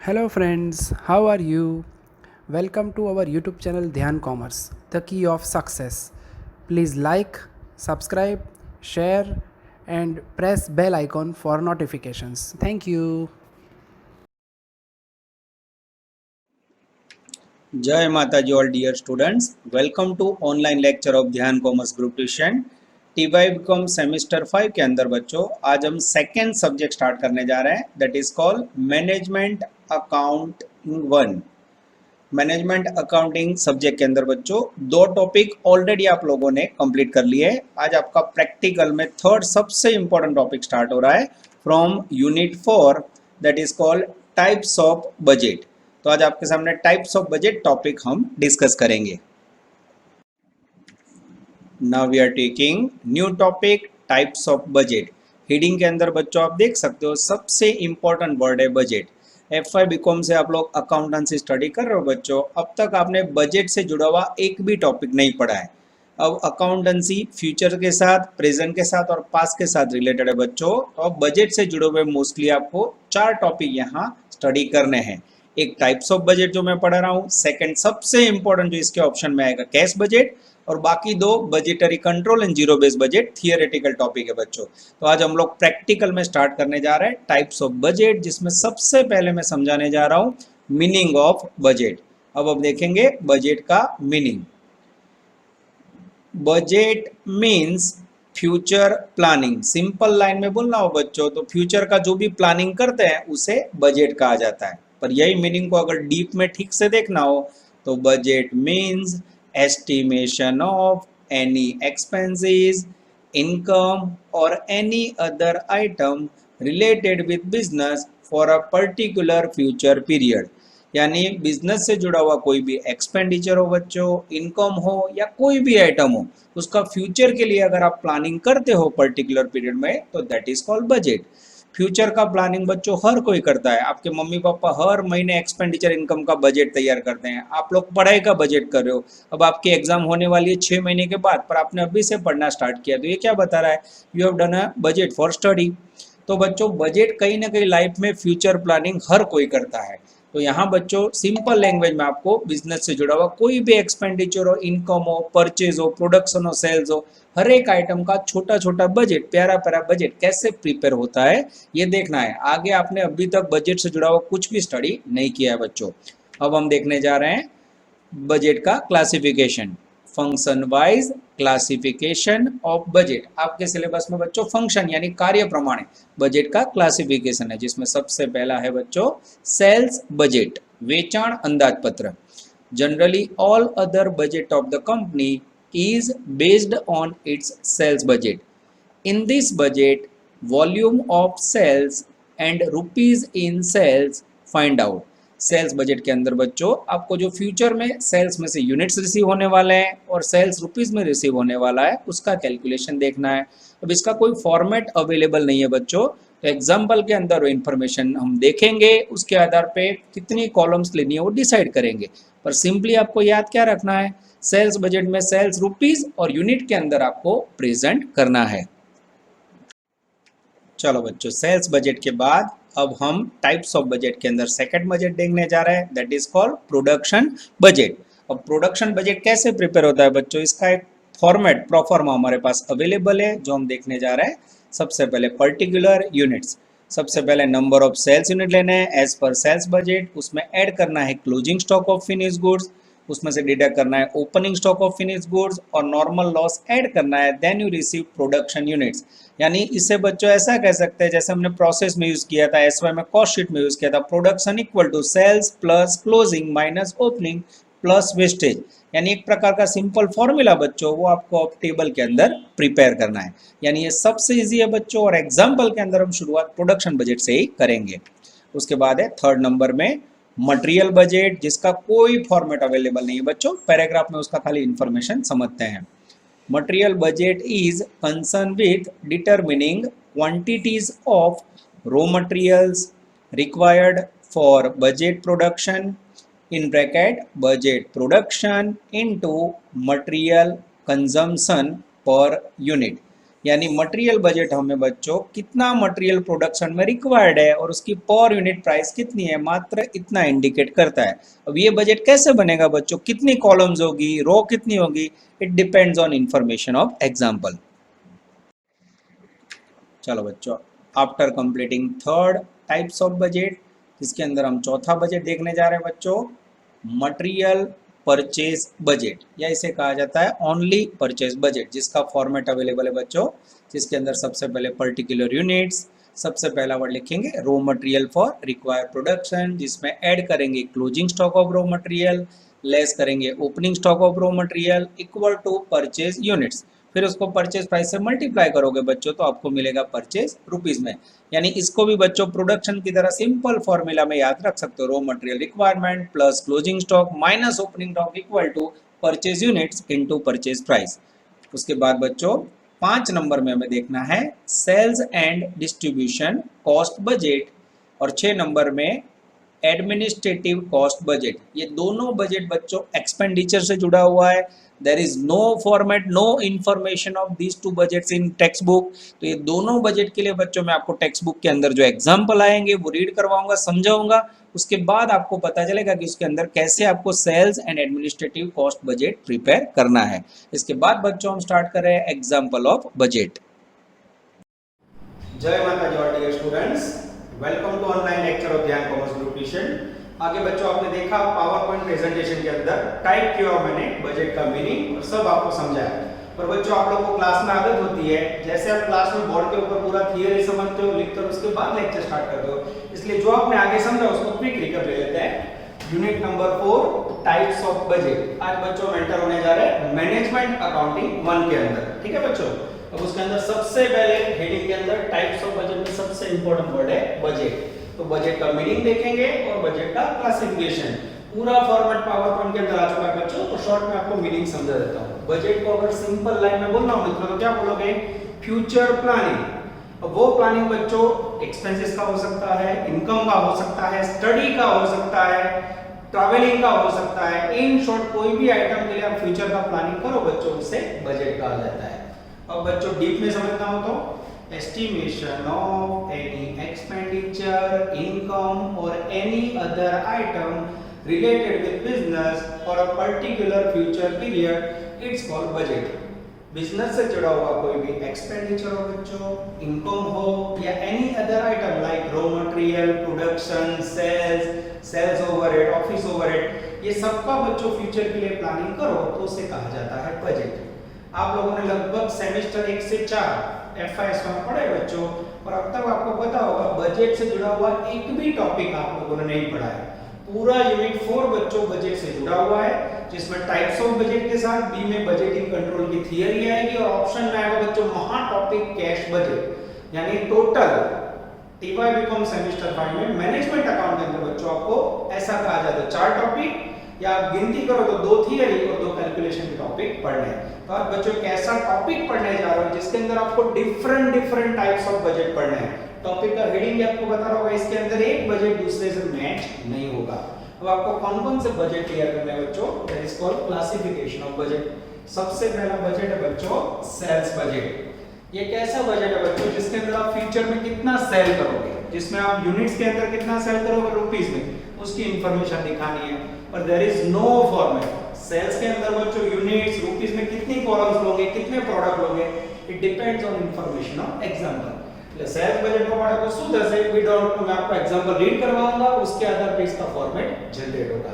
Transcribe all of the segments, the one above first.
Hello friends, how are you? Welcome to our YouTube channel Dhyan Commerce, the key of success. Please like, subscribe, share and press bell icon for notifications. Thank you. जय माता जी all dear students, welcome to online lecture of Dhyan commerce group tuition T Y BCom semester 5 के अंदर बच्चों आज हम second subject start करने जा रहे हैं that is called management accounting 1। Management accounting subject के अंदर बच्चों दो टॉपिक ऑलरेडी आप लोगों ने कंप्लीट कर लिए हैं। आज आपका प्रैक्टिकल में थर्ड सबसे इंपॉर्टेंट टॉपिक स्टार्ट हो रहा है from unit 4 that is called types of budget. तो आज आपके सामने टाइप्स ऑफ बजट टॉपिक हम डिस्कस करेंगे। Now we are taking new topic types of budget. Heading के अंदर बच्चों आप देख सकते हो सबसे इंपॉर्टेंट वर्ड है बजट। F5 बीकॉम से आप लोग अकाउंटेंसी स्टडी कर रहे हो बच्चों, अब तक आपने बजट से जुड़ा हुआ एक भी टॉपिक नहीं पढ़ा है। अब अकाउंटेंसी फ्यूचर के साथ, प्रेजेंट के साथ और पास्ट के साथ रिलेटेड है बच्चों। तो अब बजट से जुड़े हुए मोस्टली आपको 4 टॉपिक यहाँ स्टडी करने हैं। एक टाइप्स ऑफ बजट जो मैं पढ़ा रहा हूँ, सेकंड सबसे इंपॉर्टेंट जो इसके ऑप्शन में आएगा कैश बजट, और बाकी दो budgetary control and zero base budget theoretical topic है बच्चों। तो आज हम लोग प्रैक्टिकल में स्टार्ट करने जा रहे हैं टाइप्स ऑफ बजट, जिसमें सबसे पहले मैं समझाने जा रहा हूँ मीनिंग ऑफ बजट। अब देखेंगे बजट का meaning. Budget means future planning. Simple line में बोलना हो बच्चों तो फ्यूचर का जो भी प्लानिंग करते हैं उसे बजट कहा जाता है। पर यही मीनिंग को अगर डीप में ठीक से देखना हो तो budget means estimation of any expenses, income or any other item related with business for a particular future period। यानी बिजनेस से जुड़ा हुआ कोई भी एक्सपेंडिचर हो बच्चों, इनकम हो या कोई भी आइटम हो, उसका फ्यूचर के लिए अगर आप प्लानिंग करते हो पर्टिकुलर पीरियड में तो that is called budget. Future का प्लानिंग बच्चों हर कोई करता है। आपके मम्मी पापा हर महीने एक्सपेंडिचर इनकम का बजट तैयार करते हैं। आप लोग पढ़ाई का बजट कर रहे हो, अब आपकी एग्जाम होने वाली है 6 महीने के बाद, पर आपने अभी से पढ़ना स्टार्ट किया, तो ये क्या बता रहा है? You have done a budget for study. तो बच्चों बजट कहीं ना कहीं लाइफ में फ्यूचर प्लानिंग हर कोई करता है। तो यहाँ बच्चों सिंपल लैंग्वेज में आपको बिजनेस से जुड़ा हुआ कोई भी एक्सपेंडिचर हो, इनकम हो, परचेज हो, प्रोडक्शन हो, सेल्स हो, हर एक आइटम का छोटा छोटा बजट, प्यारा प्यारा बजट कैसे प्रिपेयर होता है ये देखना है। आगे आपने अभी तक बजट से जुड़ा हुआ कुछ भी स्टडी नहीं किया है बच्चों। अब हम देखने जा रहे हैं बजट का classification, function wise classification of budget. आपके सिलेबस में बच्चों फंक्शन यानी कार्य प्रमाणे बजट का क्लासिफिकेशन है, जिसमें सबसे पहला है बच्चों सेल्स बजट, वेचाण अंदाजपत्र। Generally all other budget of the company is based on its sales budget. In this budget, volume of sales and rupees in sales find out. Sales budget के अंदर बच्चों आपको जो फ्यूचर में सेल्स में से यूनिट्स रिसीव होने वाले हैं और सेल्स रुपीस में रिसीव होने वाला है उसका कैलकुलेशन देखना है। अब इसका कोई फॉर्मेट अवेलेबल नहीं है बच्चों, तो एग्जाम्पल के अंदर वो इन्फॉर्मेशन हम देखेंगे, उसके आधार पे कितनी कॉलम्स लेनी है वो डिसाइड करेंगे। पर सिंपली आपको याद क्या रखना है, सेल्स बजट में सेल्स रुपीस और यूनिट के अंदर आपको प्रेजेंट करना है। चलो बच्चों सेल्स बजट के बाद अब हम टाइप्स ऑफ बजट के अंदर सेकंड बजट देखने जा रहे हैं that is called production budget. अब प्रोडक्शन बजट कैसे प्रिपेयर होता है बच्चों, इसका एक फॉर्मेट प्रोफॉर्मा हमारे पास अवेलेबल है जो हम देखने जा रहे हैं। सबसे पहले पर्टिकुलर यूनिट्स, सबसे पहले नंबर ऑफ सेल्स यूनिट लेने हैं एज पर सेल्स बजट, उसमें ऐड करना है closing stock of finish goods, उसमें से डिडक्ट करना है opening stock of finish goods और नॉर्मल लॉस ऐड करना है, then you receive production units. यानी इससे बच्चों ऐसा कह सकते हैं जैसे हमने प्रोसेस में यूज किया था, एसवाई में कॉस्ट शीट में यूज किया था, production equal to sales plus closing minus opening plus wastage. यानी एक प्रकार का सिंपल फॉर्मूला बच्चों वो आपको अब टेबल के अंदर प्रिपेयर करना है। यानी ये सबसे इजी है बच्चों, और एग्जाम्पल के अंदर हम शुरुआत प्रोडक्शन बजट से ही करेंगे। उसके बाद है थर्ड नंबर में मटेरियल बजट, जिसका कोई फॉर्मेट अवेलेबल नहीं है बच्चों, पैराग्राफ में उसका खाली इंफॉर्मेशन समझते हैं। Material budget is concern with determining quantities of raw materials required for budget production in bracket budget production into material consumption per unit। यानी मटेरियल बजट हमें बच्चों कितना मटेरियल प्रोडक्शन में रिक्वायर्ड है और उसकी पर यूनिट प्राइस कितनी है, मात्र इतना इंडिकेट करता है। अब ये बजट कैसे बनेगा बच्चों, कितनी कॉलम्स होगी, रो कितनी होगी, it depends on information of example. चलो बच्चों, after completing third types of budget, जिसके अंदर हम चौथा बजट देखने जा रहे हैं बच्चों, मटेरियल परचेज बजट, या इसे कहा जाता है ओनली परचेज बजट, जिसका फॉर्मेट अवेलेबल है बच्चों, जिसके अंदर सबसे पहले पर्टिकुलर यूनिट्स, सबसे पहला वर्ड लिखेंगे raw material for required production, जिसमें ऐड करेंगे closing stock of raw material, less करेंगे opening stock of raw material equal to purchase units, फिर उसको परचेज प्राइस से मल्टीप्लाई करोगे बच्चों तो आपको मिलेगा परचेज रुपीज में। यानी इसको भी बच्चों प्रोडक्शन की तरह सिंपल फॉर्मूला में याद रख सकते हो, raw material requirement plus closing stock minus opening stock equal to purchase units into purchase price. उसके बाद बच्चों 5 नंबर में हमें देखना है sales and distribution cost budget, और 6 नंबर में एडमिनिस्ट्रेटिव कॉस्ट बजट। ये दोनों बजट बच्चों एक्सपेंडिचर से जुड़ा हुआ है। There is no format, no information of these two budgets in text book. तो ये दोनों बजट के लिए बच्चों मैं आपको टेक्स्ट बुक के अंदर जो एग्जाम्पल आएंगे वो रीड करवाऊंगा, समझाऊंगा, उसके बाद आपको पता चलेगा कि उसके अंदर कैसे आपको sales and administrative cost budget prepare करना है। इसके बाद बच्चों हम स्टार्ट कर रहे हैं एग्जाम्पल ऑफ बजट। जय माता जी dear students, welcome to online lecture of Dhyan commerce group tuition. आगे बच्चों आपने देखा पावर पॉइंट प्रेजेंटेशन के अंदर टाइप किया मैंने बजट का मीनिंग और सब आपको समझाया। पर बच्चों आप लोगों को क्लास में आदत होती है, जैसे आप क्लास में बोर्ड के ऊपर पूरा थियरी समझते हो, लिखते हो, उसके बाद लेक्चर स्टार्ट करते हो, इसलिए जो आपने आगे समझा उसको क्विक रिकैप ले लेते हैं। Unit number 4 types of budget. आज बच्चों एंटर होने जा रहे हैं मैनेजमेंट अकाउंटिंग 1 के अंदर, ठीक है बच्चों। अब उसके अंदर सबसे पहले हेडिंग के अंदर टाइप्स ऑफ बजट में सबसे इंपॉर्टेंट वर्ड है बजट। तो बजट का मीनिंग देखेंगे और बजट का क्लासिफिकेशन। पूरा फॉर्मेट पावर पॉइंट के अंदर आ चुका है बच्चों, तो शॉर्ट में आपको मीनिंग समझा देता हूं। बजट को अगर सिंपल लाइन में बोलना हो मित्रों तो क्या बोलोगे, फ्यूचर प्लानिंग। अब वो प्लानिंग बच्चों एक्सपेंसेस का हो सकता है, इनकम का हो सकता है, स्टडी का हो सकता है, ट्रैवलिंग का हो सकता है। इन शॉर्ट कोई भी आइटम के लिए आप फ्यूचर का प्लानिंग करो बच्चों, उसे बजट कहा जाता है। अब बच्चों डीप में समझना हो तो estimation of any expenditure, income or any other item related with business for a particular future period, it's called budget. Business से जुड़ा हुआ कोई भी एक्सपेंडिचर हो बच्चों, इनकम हो या any other item like raw material, production, sales overhead, office overhead, ये सबका बच्चों फ्यूचर के लिए प्लानिंग करो तो उसे कहा जाता है बजट। आप लोगों ने लगभग सेमेस्टर 1 से 4 FIS में पढ़े बच्चों, और अब तक आपको पता होगा बजट से जुड़ा हुआ एक भी टॉपिक आप लोगों ने नहीं पढ़ा है। पूरा यूनिट 4 बच्चों बजट से जुड़ा हुआ है, जिसमें टाइप्स ऑफ बजट के साथ बी में बजटिंग कंट्रोल की थियरी आएगी और ऑप्शन में आएगा बच्चों महा टॉपिक कैश बजट। यानी टोटल TY बीकॉम सेमेस्टर 5 में मैनेजमेंट अकाउंट के अंदर बच्चों आपको ऐसा कहा जाता है 4 टॉपिक, या आप गिनती करो तो 2 थियरी और 2 कैलकुलेशन के टॉपिक पढ़ने हैं। तो आप बच्चों एक ऐसा टॉपिक पढ़ने जा रहे हो जिसके अंदर आपको डिफरेंट टाइप्स ऑफ बजट पढ़ने हैं। टॉपिक का हेडिंग भी आपको बता रहा होगा, इसके अंदर एक बजट दूसरे से मैच नहीं होगा। अब आपको कौन-कौन से बजट क्लियर करने हैं बच्चों, that is called classification of budget. सबसे पहला बजट है बच्चों सेल्स बजट। ये कैसा बजट है बच्चों जिसके अंदर आप फ्यूचर में कितना सेल करोगे, जिसमें आप यूनिट्स के अंदर कितना सेल करोगे रुपीस में, उसकी इंफॉर्मेशन दिखानी है। और there is no format. Sales के अंदर बच्चों यूनिट्स रुपीस में कितनी कॉलम्स लोगे, कितने प्रोडक्ट लोगे, it depends on information of example. એટલે સેલ્સ બજેટ પ્રમાણે તો શું થશે, વિધાઉટ मैं आपको एग्जांपल रीड करवाऊंगा, उसके आधार पे इसका फॉर्मेट जनरेट होगा।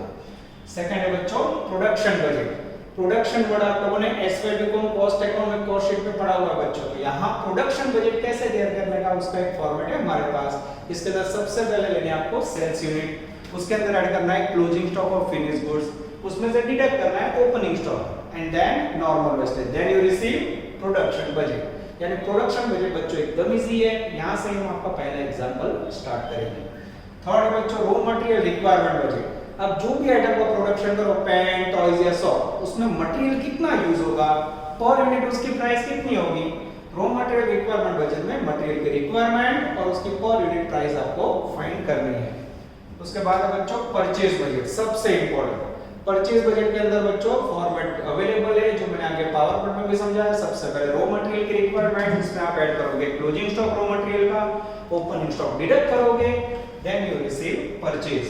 सेकंड है बच्चों प्रोडक्शन बजट। प्रोडक्शन वर्ड आप लोगों ने एसवाई बीकॉम कॉस्ट अकाउंट में कॉस्ट शीट पे पढ़ा हुआ बच्चों। तो यहाँ प्रोडक्शन बजट कैसे तैयार करने का उसका एक फॉर्मेट है हमारे पास। इसके अंदर सबसे पहले लेने आपको सेल्स यूनिट, उसके अंदर ऐड करना है closing stock of finished goods, उसमें से डिडक्ट करना है opening stock and then normal wastage, then you receive production budget. यानी प्रोडक्शन बजट बच्चों एकदम इजी है। यहां से हम आपका पहला एग्जांपल स्टार्ट करेंगे। थर्ड बच्चों रॉ मटेरियल रिक्वायरमेंट बजट। अब जो भी आइटम का प्रोडक्शन करो, पेन, टॉयज या सॉप, उसमें मटेरियल कितना यूज होगा, पर यूनिट उसकी प्राइस कितनी होगी। रॉ मटेरियल रिक्वायरमेंट बजट में मटेरियल की रिक्वायरमेंट और उसकी पर यूनिट प्राइस आपको फाइंड करनी है। उसके बाद है बच्चों परचेज बजट, सबसे इंपॉर्टेंट। परचेज बजट के अंदर बच्चों फॉर्मेट अवेलेबल है जो मैंने आगे पावर पॉइंट में भी समझाया। सबसे पहले रॉ मटेरियल की रिक्वायरमेंट, इसमें आप ऐड करोगे क्लोजिंग स्टॉक रॉ मटेरियल का, ओपनिंग स्टॉक डिडक्ट करोगे, देन यू रिसीव परचेज।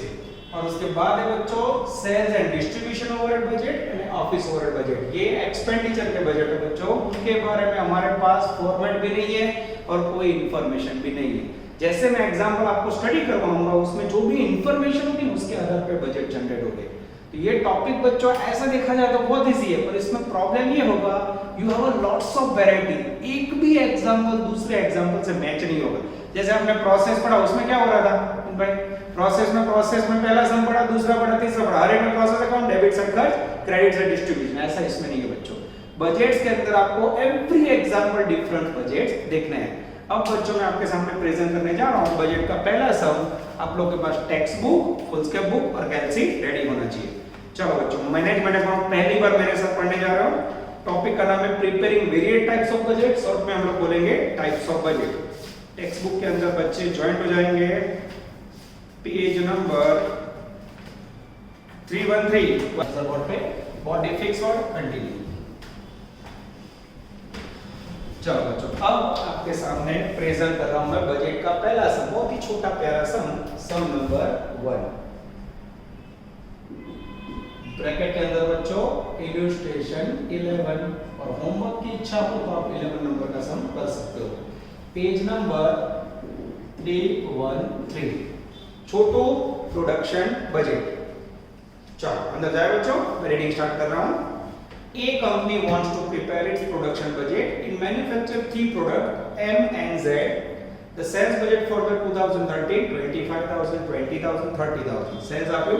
और उसके बाद है बच्चों sales and distribution overhead budget and office overhead budget. ये एक्सपेंडिचर के बजट है बच्चों, उनके बारे में हमारे पास फॉर्मेट भी नहीं है और कोई इंफॉर्मेशन भी नहीं है। जैसे मैं एग्जांपल आपको स्टडी करवाऊंगा उसमें जो भी इंफॉर्मेशन होगी उसके आधार पे बजट जनरेट होगी। तो ये टॉपिक बच्चों ऐसा देखा जाए तो बहुत इजी है, पर इसमें प्रॉब्लम ये होगा you have a lots of variety, एक भी एग्जांपल दूसरे एग्जांपल से मैच नहीं होगा। जैसे हमने प्रोसेस पढ़ा, उसमें क्या हो रहा था भाई, प्रोसेस में पहला सम पढ़ा, दूसरा पढ़ा, तीसरा पढ़ा, हर एक में प्रोसेस अकाउंट, डेबिट्स एंड खर्च, क्रेडिट्स एंड डिस्ट्रीब्यूशन। ऐसा इसमें नहीं है बच्चों। बजट्स के अंदर आपको एवरी एग्जांपल डिफरेंट बजट्स देखने हैं। अब बच्चों मैं आपके सामने प्रेजेंट करने जा रहा हूं बजट का पहला सम। आप लोगों के पास text book, foolscap book और कैलसी रेडी होना चाहिए। चलो बच्चों, मैनेजमेंट अकाउंट पहली बार मेरे साथ पढ़ने जा रहे हो। टॉपिक का नाम है preparing variate types of budget, short में हम लोग बोलेंगे types of budget. Text book के अंदर बच्चे ज्वाइंट हो जाएंगे, पेज नंबर 313 बोर्ड पे, बॉडी फिक्स और कंटिन्यू। चलो बच्चों, अब आपके सामने प्रेजेंट कर रहा हूं मैं बजट का पहला सम, बहुत ही छोटा प्यारा सम नंबर 1। ब्रैकेट के अंदर बच्चों इलस्ट्रेशन 11, और होमवर्क की इच्छा हो तो आप 11 नंबर का सम कर सकते हो। पेज नंबर 313, छोटू प्रोडक्शन बजट। चलो अंदर जाए बच्चों, मैं रीडिंग स्टार्ट कर रहा हूं। A company wants to prepare its production budget in manufacture 3 product M and Z. The sales budget for the 2013 25,000, 20,000, 30,000. Sales are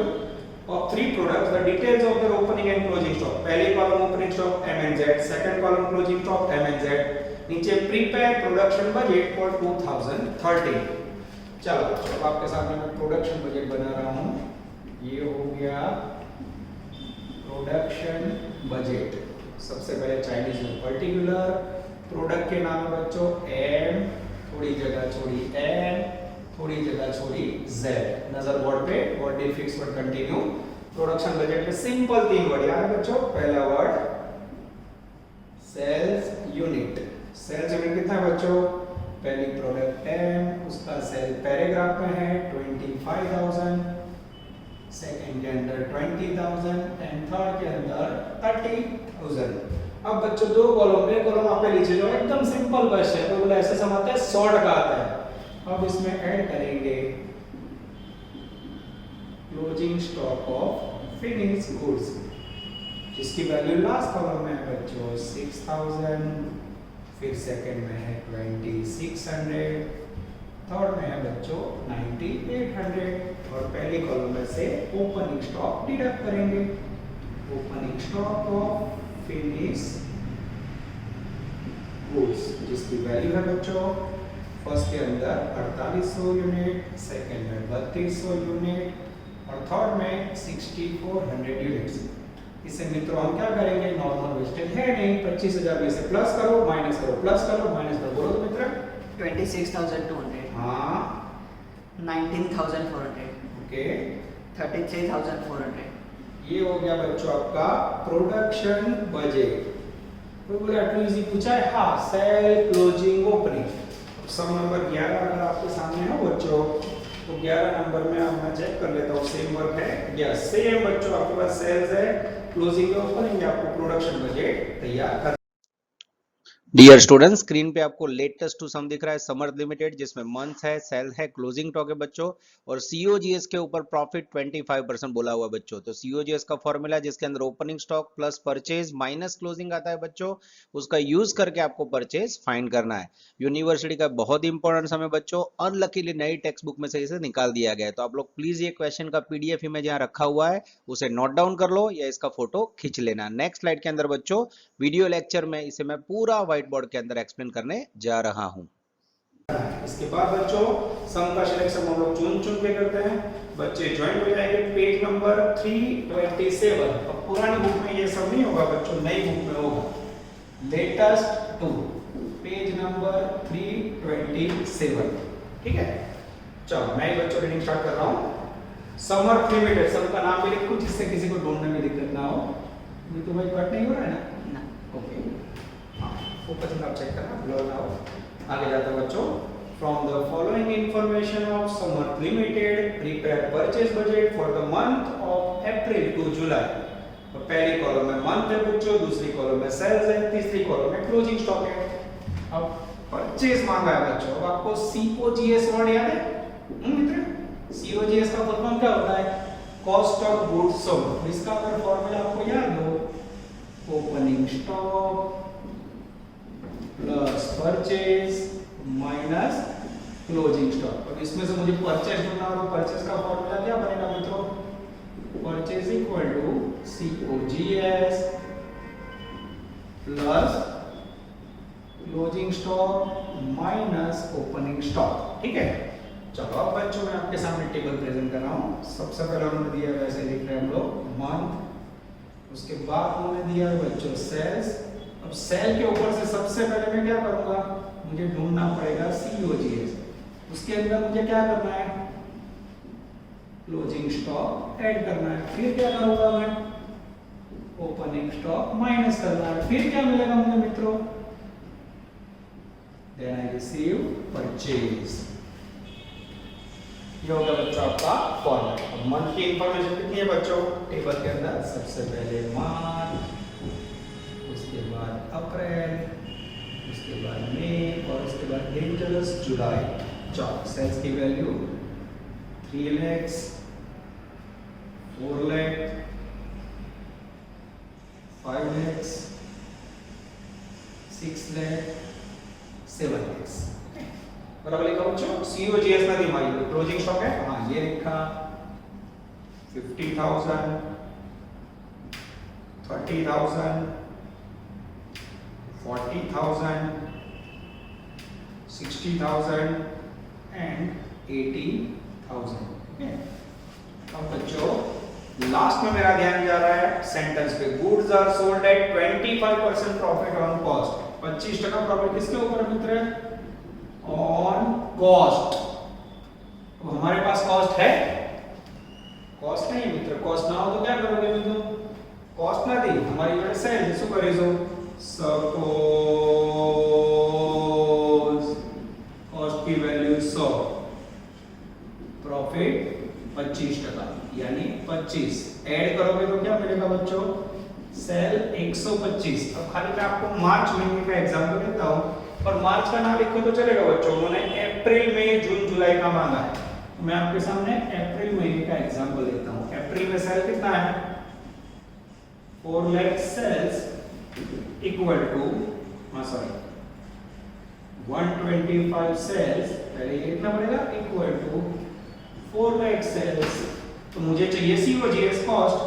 of 3 products. The details of their opening and closing stock. पहली column opening stock M and Z, second column closing stock M and Z. नीचे prepare production budget for 2013. चलो बच्चों, अब आपके सामने मैं production budget बना रहा हूँ। ये हो गया प्रोडक्शन बजट। सबसे पहले चाइनीज में पर्टिकुलर, प्रोडक्ट के नाम है बच्चों एम, थोड़ी जगह छोड़ी एन, थोड़ी जगह छोड़ी जेड। नजर बोर्ड पे, body fix word continue. Production budget में सिंपल 3 वर्ड याद है बच्चों। पहला word sales unit. Sales unit कितना है बच्चों? पहली प्रोडक्ट एम, उसका सेल पैराग्राफ में है 25,000, सेकंड के अंदर 20,000 एंड थर्ड के अंदर 30,000। अब बच्चों 2 कॉलम पे, कॉलम आप पे नीचे जो एकदम सिंपल क्वेश्चन है, तो बोला ऐसे सम आता है 100 का आता है। अब इसमें ऐड करेंगे closing stock of finish goods, जिसकी वैल्यू लास्ट कॉलम में है बच्चों 6,000, फिर सेकंड में है 2,600, थर्ड में है बच्चों 9,800, और पहली कॉलम में से ओपनिंग स्टॉक डिडक्ट करेंगे। Opening stock of finish goods, जिसकी वैल्यू है बच्चों फर्स्ट के अंदर 4800 यूनिट, सेकंड में 3200 यूनिट और थर्ड में 6400 यूनिट्स। इसे मित्रों हम क्या करेंगे, नॉर्मल वेस्टेज है नहीं, 25,000 में से प्लस करो, माइनस करो, प्लस करो, माइनस करो, बोलो तो मित्र 26,200, हाँ 19,400, ओके 33,400। ये हो गया बच्चों आपका प्रोडक्शन बजट। कोई बोले इतना इजी पूछा है? हाँ, सेल क्लोजिंग ओपनिंग। सम नंबर 11 अगर आपके सामने है बच्चों, तो 11 नंबर में अब मैं चेक कर लेता हूँ सेम वर्क है या सेम बच्चों आपके पास सेल्स है, क्लोजिंग ओपनिंग, आपको प्रोडक्शन बजट तैयार कर। डियर स्टूडेंट, स्क्रीन पे आपको लेटेस्ट टू सम दिख रहा है समर्थ लिमिटेड, जिसमें मंथ है, सेल है, क्लोजिंग स्टॉक है बच्चों, और सीओजीएस के ऊपर प्रॉफिट 25% बोला हुआ है बच्चों। तो सीओजीएस का फॉर्मूला जिसके अंदर opening stock plus purchase minus closing आता है बच्चों, उसका यूज करके आपको परचेज फाइंड करना है। यूनिवर्सिटी का बहुत इंपॉर्टेंट सम है बच्चों, अनलकीली नई टेक्स्ट बुक में से इसे निकाल दिया गया है। तो आप लोग प्लीज ये क्वेश्चन का पीडीएफ इमेज यहाँ रखा हुआ है, उसे नोट डाउन कर लो या इसका फोटो खींच लेना। नेक्स्ट स्लाइड के अंदर बच्चों वीडियो लेक्चर में इसे मैं पूरा व्हाइट बोर्ड के अंदर एक्सप्लेन करने जा रहा हूं। इसके बाद बच्चों सम का सिलेक्शन हम लोग चुन के करते हैं। बच्चे ज्वाइन हो जाएंगे पेज नंबर 327। अब पुरानी बुक में ये सब नहीं होगा बच्चों, नई बुक में होगा लेटेस्ट 2 पेज नंबर 327। ठीक है, चलो मैं बच्चों रीडिंग स्टार्ट कर रहा हूं। समर्थ लिमिटेड, सबका नाम भी लिखो जिससे किसी को ढूंढने में दिक्कत ना हो। ये तो भाई कट नहीं हो रहा है ना? ना। ओके, हाँ, फोकस आप चेक करना, ब्लर ना हो। आगे जाते हैं बच्चों। From the following information of Samarth Limited, prepare purchase budget for the month of April to July. तो पहली कॉलम में मंथ है बच्चों, दूसरी कॉलम में सेल्स है, तीसरी कॉलम में क्लोजिंग स्टॉक है। अब परचेज मांगा है बच्चों। अब आपको COGS वर्ड याद है? मित्र, COGS का फुल फॉर्म क्या होता है? Cost of goods sold. इसका अगर फॉर्मूला आपको याद हो, opening stock plus purchase minus closing stock. अब इसमें से मुझे परचेज ढूंढना है, तो परचेज का फॉर्मूला क्या बनेगा मित्रों? Purchase equal to COGS plus closing stock minus opening stock. ठीक है, चलो अब बच्चों मैं आपके सामने टेबल प्रेजेंट कर रहा हूँ। सबसे पहले उन्होंने दिया वैसे लिख रहे हैं हम लोग मंथ, उसके बाद उन्होंने दिया बच्चों सेल्स। अब सेल के ऊपर से सबसे पहले मैं क्या करूंगा? मुझे ढूंढना पड़ेगा COGS। उसके अंदर मुझे क्या करना है? क्लोजिंग स्टॉक ऐड करना है। फिर क्या करूंगा मैं? ओपनिंग स्टॉक माइनस करना है। फिर क्या मिलेगा मुझे मित्रों? Then I receive purchase. ये होगा बच्चों आपका फॉर्मूला। मंथ की इंफॉर्मेशन कितनी है बच्चों? टेबल के अंदर सबसे पहले मार्च, उसके बाद अप्रैल, उसके बाद मई और उसके बाद डेंजरस जुलाई। चलो सेल्स की value 3 lakhs, 4 lakh, 5 lakhs, 6 lakh, 7 lakhs। बराबर लिखा बच्चों। COGS ना दी हमारी क्लोजिंग स्टॉक है, हाँ ये लिखा 50,000, 30,000, 40,000, 60,000 and 80,000। अब बच्चों लास्ट में मेरा ध्यान जा रहा है सेंटेंस पे। Goods are sold at 25% profit on cost. 25% profit किसके ऊपर मित्र? On cost. अब हमारे पास कॉस्ट है? कॉस्ट नहीं मित्र। कॉस्ट ना हो तो क्या करोगे मित्र? कॉस्ट ना दी हमारी जो सेल जिसको करेजो सपोज कॉस्ट की वैल्यू 100, प्रॉफिट 25%, यानी 25 ऐड करोगे तो क्या मिलेगा बच्चों? सेल 125। अब खाली मैं आपको मार्च महीने का एग्जांपल देता हूं, और मार्च का नाम लिखो तो चलेगा बच्चों। उन्होंने अप्रैल, मई, जून, जुलाई का मांगा है। मैं आपके सामने अप्रैल महीने का एग्जांपल देता हूं। अप्रैल में सेल कितना है? 4 lakh sales equal to 125 sales. पहले ये कितना पड़ेगा? Equal to 4 lakh sales. तो मुझे चाहिए COGS कॉस्ट।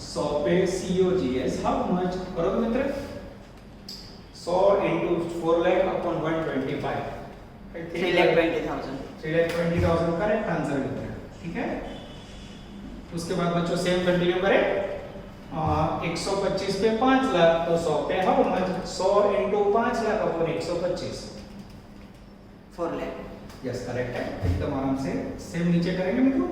100 पे COGS हाउ मच? करो तो मित्र, 100 into 4 lakh upon 125, 3,20,000। 3,20,000 correct answer मित्र। ठीक है, उसके बाद बच्चों सेम कंटिन्यू करें। 125 पे 5 लाख, तो 100 पे how much? 100 into 5 lakh upon 125, 4 lakh। Yes correct है, एकदम आराम से। सेम नीचे करेंगे मित्रों।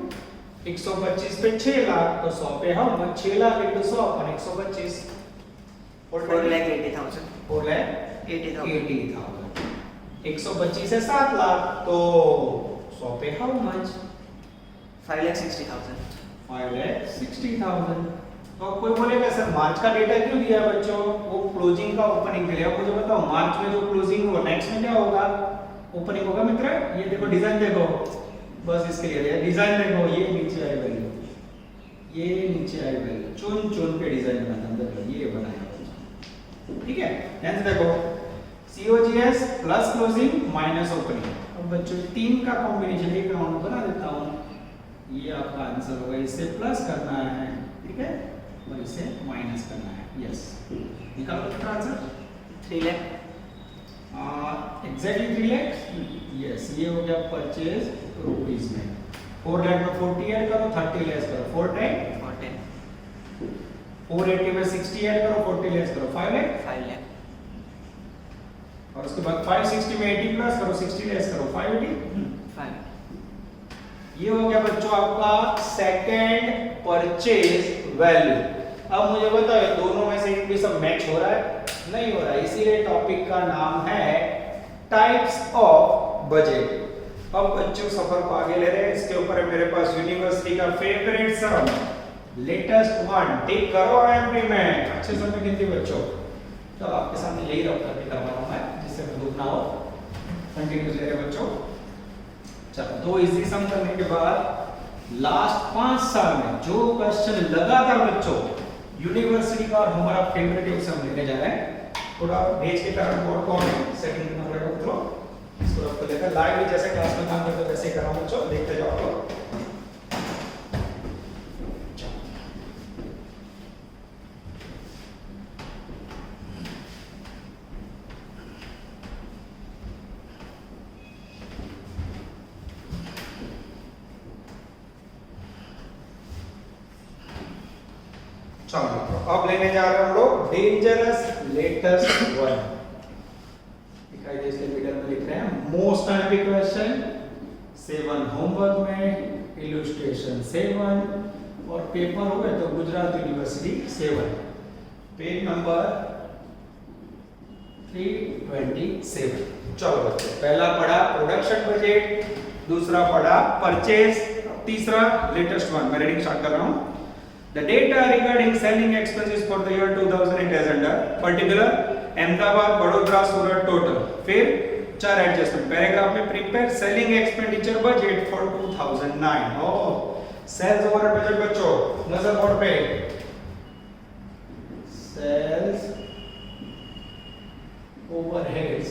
125 पे 6 लाख, तो 100 पे how much? 6 lakh into 100 upon 125, 4,80,000। 4,80,000। 125 है 7 लाख, तो 100 पे हाउ मच? 5,60,000। 5,60,000। तो कोई बोलेगा सर मार्च का डेटा क्यों दिया बच्चों? वो क्लोजिंग का ओपनिंग के लिए। अब मुझे बताओ मार्च में जो क्लोजिंग होगा नेक्स्ट में क्या होगा? ओपनिंग होगा मित्र। ये देखो डिजाइन देखो, बस इसके लिए डिजाइन देखो। ये नीचे आई वैल्यू, ये नीचे आई वैल्यू, चुन चुन के डिजाइन बनाना अंदर ये बनाया। ठीक है, ध्यान से देखो COGS plus closing minus opening. अब बच्चों 3 का कॉम्बिनेशन एक राउंड बना देता हूँ। ये आपका आंसर होगा। इसे प्लस करना है, ठीक है, और इसे माइनस करना है। यस, निकालो कितना answer? 3 lakh। Exactly 3 lakh. Yes, ये हो गया परचेज रुपीस में। 4 लाख में 40 ऐड करो, 30 लेस करो, 4 10, 480 में 60 ऐड करो, 40 लेस करो, 5 लाख। 5 lakh। और उसके बाद 560 में 80 प्लस करो, 60 लेस करो, 580। 5। ये हो गया बच्चों आपका सेकंड परचेज वैल्यू। अब मुझे बताओ दोनों में से एक भी सब मैच हो रहा है? नहीं हो रहा है, इसीलिए टॉपिक का नाम है टाइप्स ऑफ बजट। अब बच्चों सफर को आगे ले रहे हैं। इसके ऊपर है मेरे पास यूनिवर्सिटी का फेवरेट सम, लेटेस्ट वन। टिक करो आईएमपी में, अच्छे से में गिनती बच्चों। तो आपके सामने यही रख करके करवा रहा हूं मैं, जिससे दुख ना हो। कंटिन्यूस ले रहे बच्चों। चलो, दो इजी सम करने के बाद लास्ट 5 साल में जो क्वेश्चन लगातार बच्चों यूनिवर्सिटी का और हमारा फेवरेट है उसे हम लेने जा रहे हैं। थोड़ा भेज के कारण बोर्ड को हमें सेकंड नंबर का उत्तर इसको आपको लेकर लाइव भी जैसे क्लास में काम करते हैं वैसे ही कराऊं बच्चों, देखते जाओ आप लोग। चलो, अब लेने जा रहे हैं हम लोग डेंजरस लेटेस्ट वन। दिखाई दे इसके मिडल में लिख रहे हैं मोस्ट टाइपिक क्वेश्चन 7 होमवर्क में, इलस्ट्रेशन 7 और पेपर हो गए तो गुजरात यूनिवर्सिटी 7। Page number 327। चलो बच्चों, पहला पढ़ा प्रोडक्शन बजट, दूसरा पढ़ा परचेज, तीसरा लेटेस्ट वन। मैं रीडिंग स्टार्ट कर रहा हूं। The data regarding selling expenses for the year 2008 as under particular Ahmedabad, बड़ोदरा, सूरत टोटल। फिर 4 एडजस्टमेंट। पैराग्राफ में prepare selling expenditure budget for 2009। Oh, sales overhead budget बच्चों, नजर बोर्ड पे। Sales overheads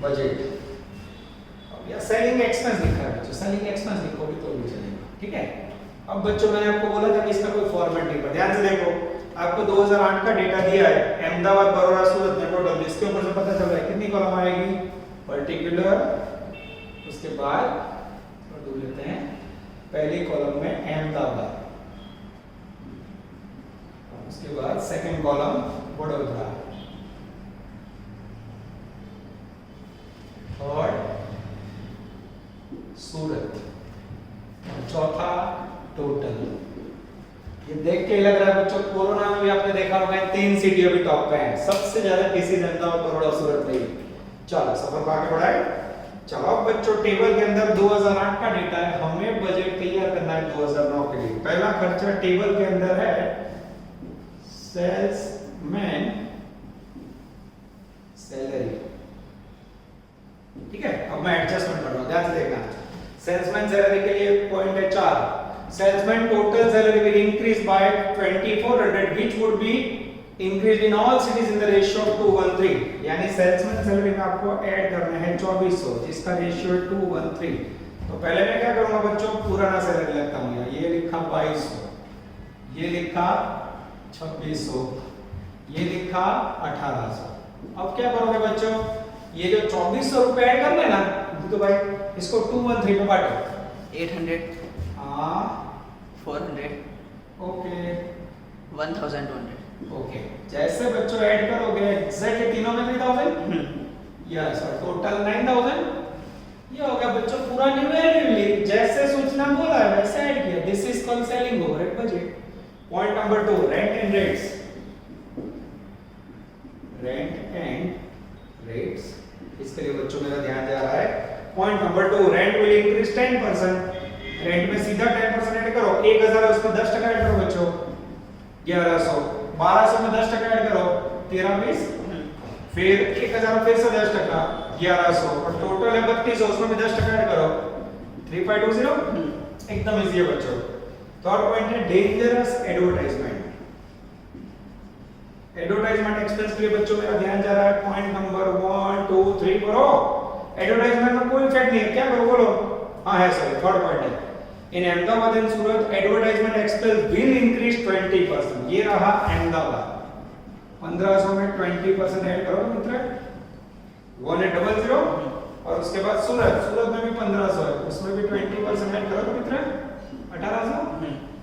budget. अब यह सेलिंग एक्सपेंस लिखा है बच्चों, सेलिंग एक्सपेंस लिखोगे तो भी चलेगा, ठीक है। अब बच्चों मैंने आपको बोला था कि इसका कोई फॉर्मेट नहीं पर ध्यान से देखो। आपको 2008 का डेटा दिया है, अहमदाबाद, बड़ोदरा, सूरत में टोटल। इसके ऊपर से पता चल रहा है कितनी कॉलम आएगी, पर्टिकुलर, उसके बाद और दो लेते हैं, पहली कॉलम में अहमदाबाद, उसके बाद सेकंड कॉलम बड़ोदरा, थर्ड सूरत, चौथा टोटल। ये देख के लग रहा है बच्चों कोरोना में भी आपने देखा होगा 3 सिटी अभी टॉप पे हैं। सबसे ज्यादा केसेस अहमदाबाद, बड़ोदरा, सूरत रही। चलो सफर को आगे बढ़ाए। चलो अब बच्चों टेबल के अंदर 2008 का डेटा है, हमें बजट तैयार करना है 2009 के लिए। पहला खर्चा टेबल के अंदर है सेल्समैन सैलरी, ठीक है। अब मैं एडजस्टमेंट कर रहा हूं, ध्यान से देखना। सेल्समैन सैलरी के लिए पॉइंट है 4। Salesman total salary will increase by 2400 which would be increased in all cities in the ratio of 2:1:3। यानी सेल्समैन सैलरी में आपको ऐड करना है 2400 जिसका रेशियो है 2:1:3। तो पहले मैं क्या करूंगा बच्चों, पुराना सैलरी लगता हूं। ये लिखा 2200, ये लिखा 2600, ये लिखा 1800। अब क्या करोगे बच्चों, ये जो 2400 रुपए ऐड कर लेना तो भाई इसको 2:1:3 में बांटो। 800, 400, ओके, 1200। ओके। जैसे बच्चों ऐड करोगे एग्जैक्ट तीनों में 3000, यस, और टोटल 9000। ये हो गया बच्चों पूरा न्यूमेरिकली जैसे सूचना बोला है वैसे ऐड किया। This is called selling overhead budget. Point number 2, rent and rates. Rent and rates, इसके लिए बच्चों मेरा ध्यान जा रहा है। Point number 2, rent will increase 10%। Rent में सीधा 10% ऐड करो। 1000 है उसमें 10% ऐड करो बच्चों, 1100। 1200 में 10% ऐड करो, 1320। फिर 1000 फिर से 10%, 1100। और टोटल है 3200, उसमें भी 10% ऐड करो, 3520। एकदम इजी है बच्चों। थर्ड पॉइंट है डेंजरस एडवर्टाइजमेंट। एडवर्टाइजमेंट एक्सपेंस के लिए बच्चों मेरा ध्यान जा रहा है। पॉइंट नंबर 1 2 3 करो। एडवर्टाइजमेंट में कोई इफेक्ट नहीं है, क्या करो बोलो। हाँ है सर, थर्ड पॉइंट है। In Ahmedabad and Surat advertisement expense will increase 20%। ये रहा अहमदाबाद, 1500 में 20% ऐड करो मित्र, 1800। और उसके बाद सूरत, सूरत में भी 1500 है, उसमें भी 20% ऐड करो मित्र, 1800।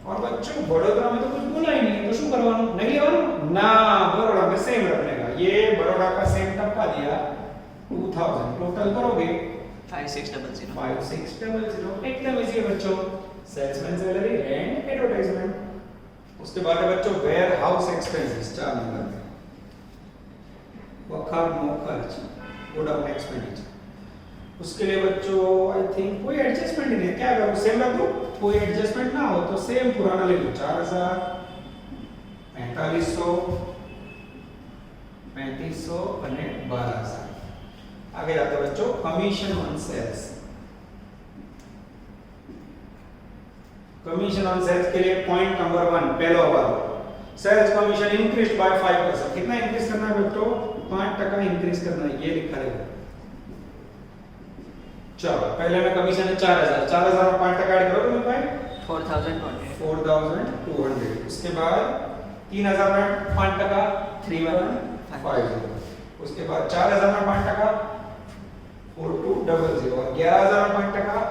और बच्चों बड़ोदरा में तो कुछ बोला ही नहीं, तो शू करवानो, नहीं लेवानो ना, बड़ोदरा में सेम रखने का। ये बड़ोदरा का सेम टप्पा दिया 2000। टोटल करोगे 5600. 5600 एकदम इजी है बच्चों। Salesman salary, rent, advertisement. उसके बाद है बच्चों वेयर हाउस एक्सपेंसेस 4 नंबर में, वखार मोखर्च, गोडाउन एक्सपेंडिचर। उसके लिए बच्चों आई थिंक कोई एडजस्टमेंट नहीं है, क्या करूं सेम रख दूं, कोई एडजस्टमेंट ना हो तो सेम पुराना ले लो 4000, 4500, 3500 અને 12000। आगे जाते बच्चों commission on sales. Commission on sales के लिए पॉइंट नंबर 1 पहला वाला, सेल्स कमीशन इंक्रीज बाय 5%। कितना इंक्रीज करना है बच्चों, 5% इंक्रीज करना है, ये लिखा रहेगा। चलो पहले में कमीशन है 4000, 4000 में 5% ऐड करो तो भाई 4200। उसके बाद 3000 में 5%, 3150। उसके बाद 4000 में 5%, 4200। और 11000 में 5%,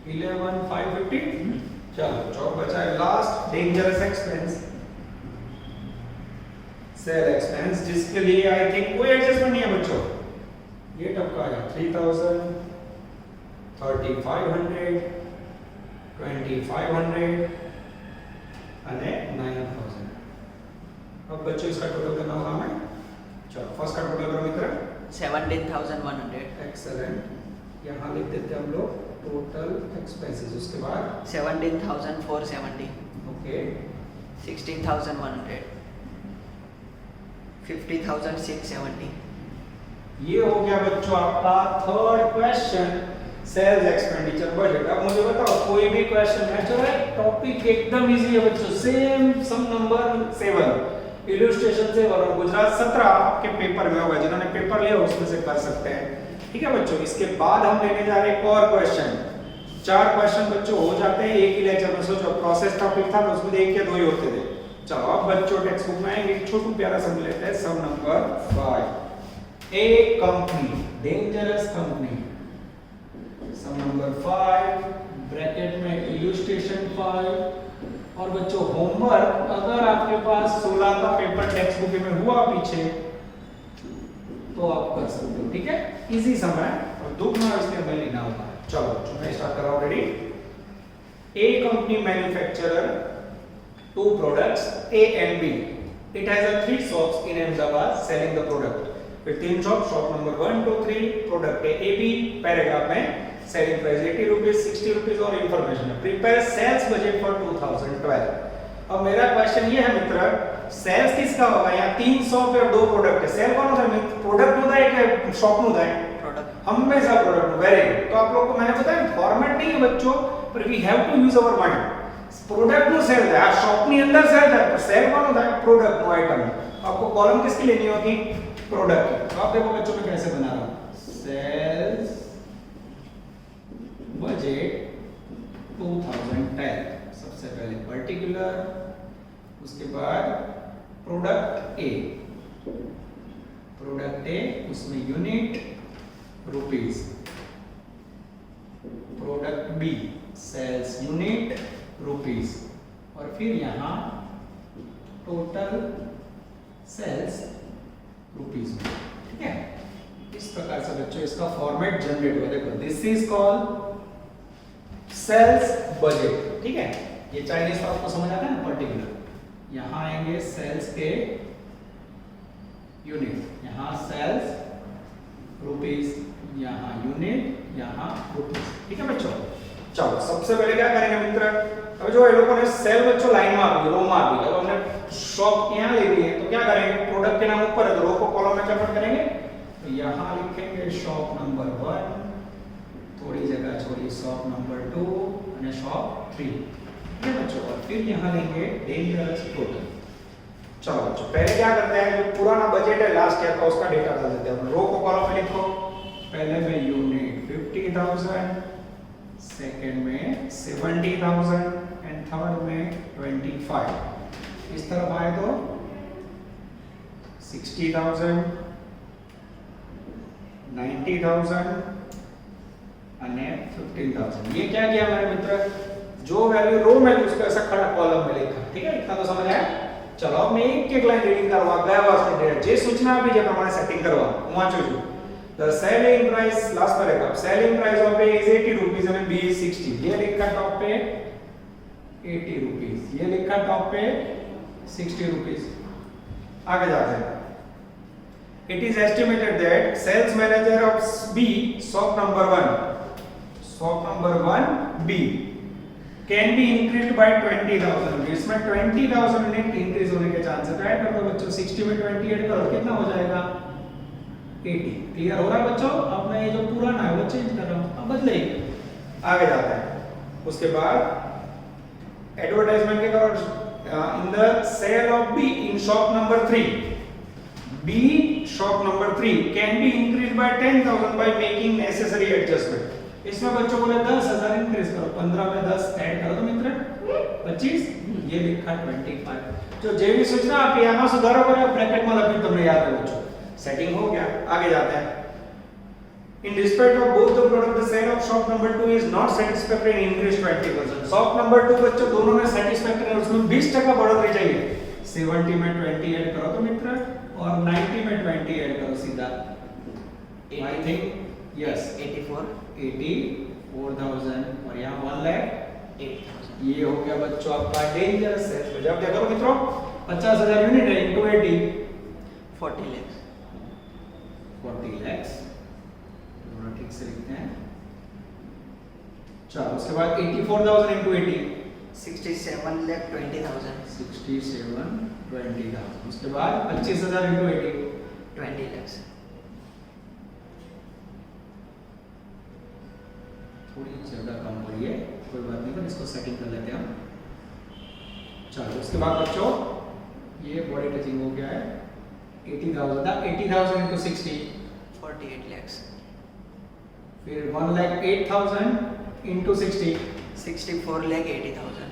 11550। चलो जो बचा है last dangerous expense, sale expense, जिसके लिए आई थिंक कोई एडजस्टमेंट नहीं है बच्चों। ये टपका है 3000, 3500, 2500 અને 9000। अब बच्चों इसका टोटल करना होगा हमें। चलो फर्स्ट का टोटल करो मित्र। 17,100, एक्सेलेंट, यहाँ लिख देते हैं हम लोग टोटल एक्सपेंसेस। उसके बाद 17,470, ओके 16,100, 50,670। ये हो गया बच्चों आपका third question, sales expenditure budget. अब मुझे बताओ कोई भी क्वेश्चन है, चलो टॉपिक एकदम इजी है बच्चों, सेम सम नंबर 7 इलस्ट्रेशन से और गुजरात 17 आपके पेपर में होगा, जिन्होंने पेपर लिया उसमें से कर सकते हैं। ठीक है बच्चों, इसके बाद हम लेने जा रहे हैं एक और क्वेश्चन। 4 क्वेश्चन बच्चों हो जाते हैं एक ही लेक्चर में। सोचो प्रोसेस टॉपिक था तो उसमें 1 या 2 ही होते थे। चलो अब बच्चों टेक्स्ट बुक में एक छोटू प्यारा सम लेते हैं, सम नंबर 5। ए कंपनी, डेंजरस कंपनी, सम नंबर 5 ब्रैकेट में इलस्ट्रेशन 5। और बच्चों होमवर्क अगर आपके पास 16 का पेपर टेक्स्ट बुक में हुआ पीछे तो आप कर सकते हो। ठीक है, इजी सम है और दुख ना इसके में लेना होगा। चलो बच्चों मैं स्टार्ट कर रहा हूं, ready. A company manufacturer 2 products A and B. It has 3 shops in Ahmedabad selling the product. फिर 3 शॉप नंबर 1, 2, 3 प्रोडक्ट है AB, पैराग्राफ में सेलिंग प्राइस 80 रुपीस, 60 रुपीस और इंफॉर्मेशन है। Prepare sales budget for 2012। अब मेरा क्वेश्चन ये है मित्र, sales किसका होगा, यहाँ 3 शॉप और 2 प्रोडक्ट है, सेल कौन होता है मित्र, प्रोडक्ट होता है कि शॉप में होता है, प्रोडक्ट हमेशा प्रोडक्ट। Very good. तो आप लोग को मैंने बताया फॉर्मेट नहीं है बच्चों, पर we have to use our mind. Product નું સેલ થાય, આ શોપ ની અંદર સેલ થાય તો સેલ કોનો થાય, પ્રોડક્ટ નો આइटम। आपको कॉलम किसकी लेनी होगी, प्रोडक्ट की। तो आप देखो बच्चों मैं कैसे बना रहा हूं, सेल्स बजट 2010। सबसे पहले पर्टिकुलर, उसके बाद प्रोडक्ट ए, उसमें unit rupees, product B sales unit rupees, और फिर यहाँ टोटल सेल्स रुपीस में। ठीक है, इस प्रकार से बच्चों इसका फॉर्मेट जनरेट हुआ। देखो this is called sales budget. ठीक है, ये चाइनीज का आपको समझ आता है ना, पर्टिकुलर। यहाँ आएंगे सेल्स के यूनिट, यहाँ सेल्स रुपीस, यहाँ यूनिट, यहाँ रुपीस। ठीक है बच्चों, चलो सबसे पहले क्या करेंगे मित्र, अब जो ये लोगों ने सेल बच्चों लाइन में आ गई, रो में आ गई, अब हमने शॉप यहाँ ले ली है तो क्या करेंगे, प्रोडक्ट के नाम ऊपर है तो रो को कॉलम में क्या करेंगे, तो यहाँ लिखेंगे शॉप नंबर 1, थोड़ी जगह छोड़ी शॉप नंबर 2 और शॉप 3। ठीक है बच्चों, और फिर यहाँ लेंगे डेंजरस टोटल। चलो बच्चों पहले क्या करते हैं, जो पुराना बजट है लास्ट ईयर का उसका डेटा डाल देते हैं। रो को कॉलम में लिखो, पहले में यूनिट 50,000, सेकेंड में 70,000 एंड थर्ड में 25। इस तरफ आए तो 60,000, 90,000 અને 15,000। ये क्या किया हमारे मित्र, जो वैल्यू रो में उसको ऐसा खड़ा कॉलम में लिखा। ठीक है, इतना तो समझ आया। चलो अब मैं एक एक लाइन रीडिंग करवा, ગયા વર્ષની ડેટ જે સૂચના આપી છે પ્રમાણે સેટિંગ કરવા, હું વાંચું છું। The selling price last paragraph selling price of A is 80 रुपीस एंड बी इज 60 ये लिखा टॉप पे 80 रुपीस ये लिखा टॉप पे 60 रुपीस आगे जाते हैं It is estimated that sales manager of B, shop number 1 B can be increased by 20,000 इसमें 20,000 यूनिट इंक्रीज होने के चांसेस है। ऐड कर दो बच्चों 60 में 20 ऐड करो कितना हो जाएगा 80। क्लियर हो रहा है बच्चों? अब मैं ये जो पुराना है वो चेंज कर रहा हूँ, अब बदलेगी। आगे जाते हैं उसके बाद एडवर्टाइजमेंट के करो in the sale of B in shop number 3 B shop number 3 can be increased by 10,000 by making necessary adjustment। इसमें बच्चों बोले 10,000 इंक्रीज करो 15 में 10 ऐड करो तो मित्र 25 ये लिखा 25 जो जे भी सूचना आप यहाँ सुधारो करो ब्रैकेट में लगे तुमने याद है बच्चों सेटिंग हो गया। आगे जाते हैं In respect of both the product the sale of shop number 2 is not satisfactory and increase 20%। shop number 2 बच्चों दोनों में satisfactory है उसमें 20% बढ़ोतरी चाहिए 70 में 20 ऐड करो तो मित्र और 90 में 20 ऐड करो सीधा I think yes 84,000 और यहाँ 1,08,000 ये हो गया बच्चों आपका डेंजरस है। जब क्या करो मित्रों 50,000 यूनिट है इनटू 80 40 lakhs 40 lakhs थोड़ा ठीक से लिखते हैं। चलो उसके बाद 84,000 इनटू 80 67,20,000 67,20,000 उसके बाद 25,000 इनटू 80 20 lakhs थोड़ी ज्यादा कम हो रही है कोई बात नहीं पर इसको सेटिंग कर लेते हैं हम। चलो उसके बाद बच्चों ये बॉडी टचिंग हो गया है 80,000 था 80,000 इनटू 60 48 lakhs फिर 1,08,000 इनटू 60 64,80,000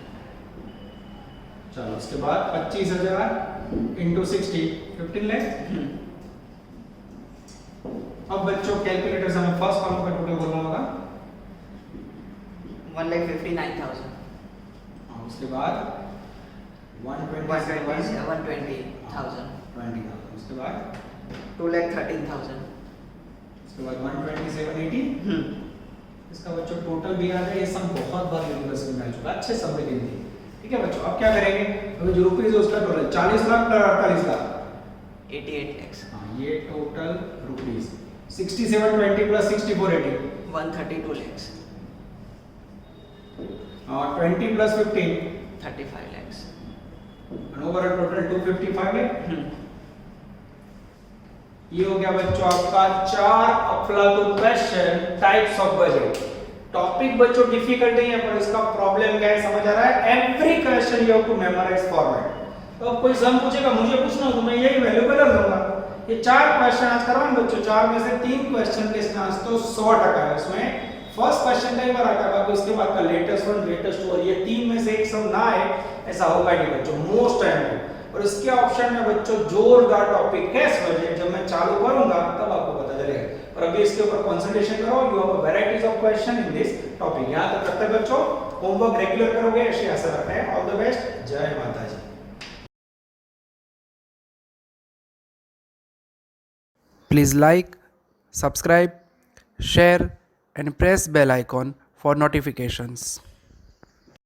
चलो उसके बाद 25,000 इनटू 60 15 लाख। अब बच्चों कैलकुलेटर से हमें फर्स्ट कॉलम का टोटल बोलना होगा 1,59,000 उसके बाद 127,20,000 20,000 उसके बाद 2,13,000 उसके बाद 127,80 इसका बच्चों टोटल भी आ गया। ये सम बहुत बार यूनिवर्सिटी में आ चुका अच्छे सम में गिनती। ठीक है बच्चों अब क्या करेंगे अभी जो रुपीस है उसका total 40 lakh plus 48 lakh 88 lakhs हाँ ये टोटल रुपीस 6720 प्लस 6480 132 lakhs और 20 plus 15 35 lakhs and overall total 255 है। ये हो गया बच्चों आपका 4 अफलातून question types of budget. Topic बच्चों डिफिकल्ट नहीं है पर इसका प्रॉब्लम क्या है समझ आ रहा है। Every question you have to memorise format. तो अब कोई सम पूछेगा मुझे पूछना हो तो मैं यही वैल्यू बदल दूंगा। ये 4 क्वेश्चन आज करवाएं बच्चों 4 में से 3 क्वेश्चन के इसमें आज तो 100% है। उसमें फर्स्ट क्वेश्चन कई बार आता है बाकी उसके बाद का लेटेस्ट वन लेटेस्ट और ये 3 में से एक सम ना आए ऐसा होगा नहीं बच्चों मोस्ट टाइम पे। और इसके ऑप्शन में बच्चों जोरदार टॉपिक कैश बजट जब मैं चालू करूंगा तब आपको पता चलेगा। और अभी इसके ऊपर कंसंट्रेशन करो you have varieties of question in this topic. यहां तक रखते हैं बच्चों होमवर्क रेगुलर करोगे ऐसी आशा रखते हैं। ऑल द बेस्ट जय माता जी। Please like, subscribe, share and press bell icon for notifications.